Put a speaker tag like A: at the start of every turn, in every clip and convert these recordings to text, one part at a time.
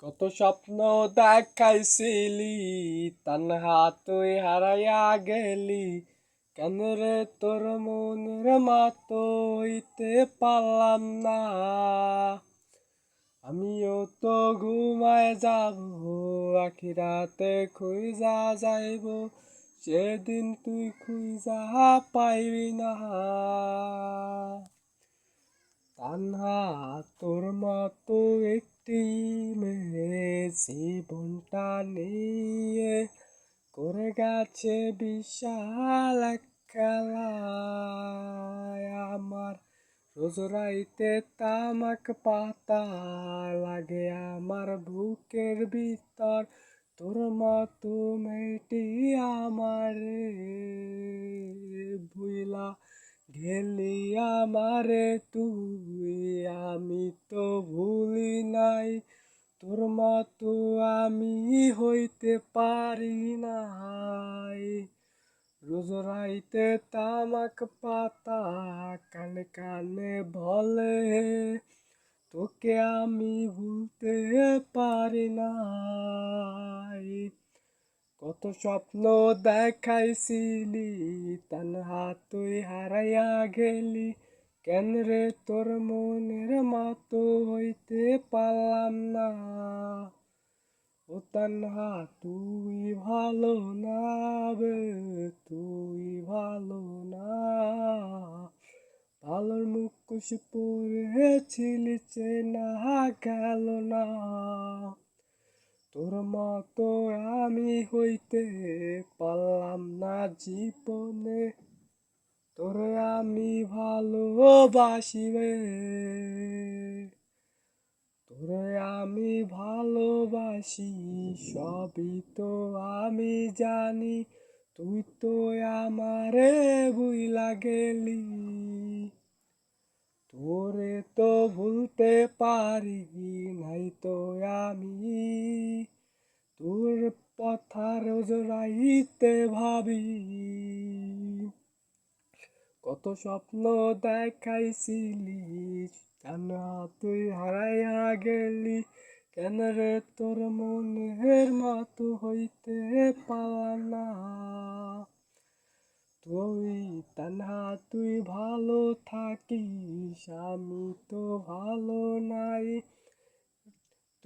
A: কত স্বপ্ন দেখাইছিলি, তানহা তুই হারাইয়া গেলি। কেন রে তোর মনের মতো হইতে পারলাম না। আমিও তো ঘুমায় যাব, আখিরাতে খুঁজা যাইব, সেদিন তুই খুঁজা পাইবি না। তানহা তোর মতো একটি মেয়ে জীবনটা নিয়ে করে গেছে বিশাল এক খেলা। আমার রোজ রাইতে তামাক পাতা লাগে আমার বুকের ভিতর। তোর মতো মেয়েটি আমারে ভুইলা গেলি আমারে তুই, আমি তো ভুলি নাই। তোর মতো আমি হইতে পারি নাই। রোজ রাইতে তামাক পাতা কানে কানে বলে, তোকে আমি ভুলতে পারি নাই। কত স্বপ্ন দেখাইছিলি, তানহা তুই হারাইয়া গেলি। কেন রে তোর মনের মতো হইতে পারলাম না। ও তানহা তুই ভালো না বে, তুই ভালো না। ভালোর মুখোশ পরেছিলি চেনা গেল না। তোর মতো আমি হইতে পারলাম না জীবনে। তোরে আমি ভালোবাসি রে, তোরে আমি ভালোবাসি, সবই তো আমি জানি। তুই তো আমারে ভুইলা গেলি। তোরে তো ভুলতে পারি নাই তো আমি। তোর কথা রোজ রাইতে ভাবি। কত স্বপ্ন দেখাইছিলি, জানা তুই হারাইয়া গেলি। কেন রে তোর মনের মতো হইতে পারলাম না। তুই তানহা তুই ভালো থাকিস, আমি তো ভালো নাই।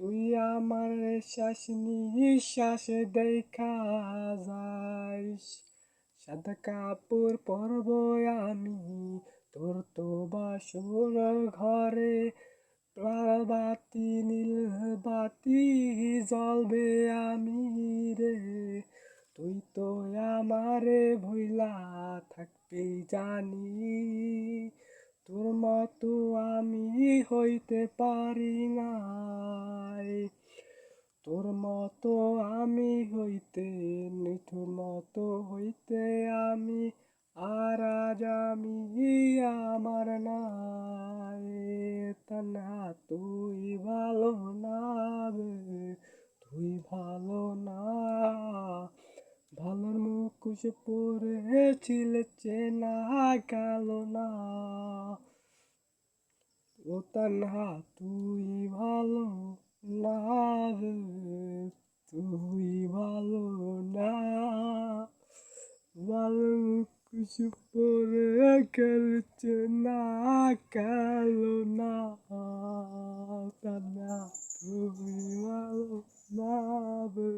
A: তুই আমার শ্বাস নিঃশ্বাস দেখা যাইস। সাদা কাপড় পরব আমি তোর তো বাসর ঘরে। বাতি নীল বাতি জ্বলবে আমি রে। তুই তো আমারে ভুইলা থাকবি জানি। তোর মতো আমি হইতে পারি নাই। তোর মতো আমি হইতে, নিঠুর মতো হইতে আমি আর আজ আমি আমার নাই। তানহা তুই ভালো না বে, তুই ভালো না। ভালোর মুখোশ পরেছিলে চেনা গেল না। ও তানহা তুই ভালো না রে, তুই ভালো না। ভালো মুখোশ পরে খেলছে না গেল না। তানহা তুই ভালো না রে,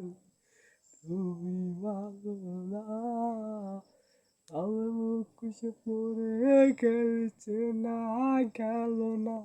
A: তুই ভালো না। ভালো মুখোশ পরে খেলছে না গেল না।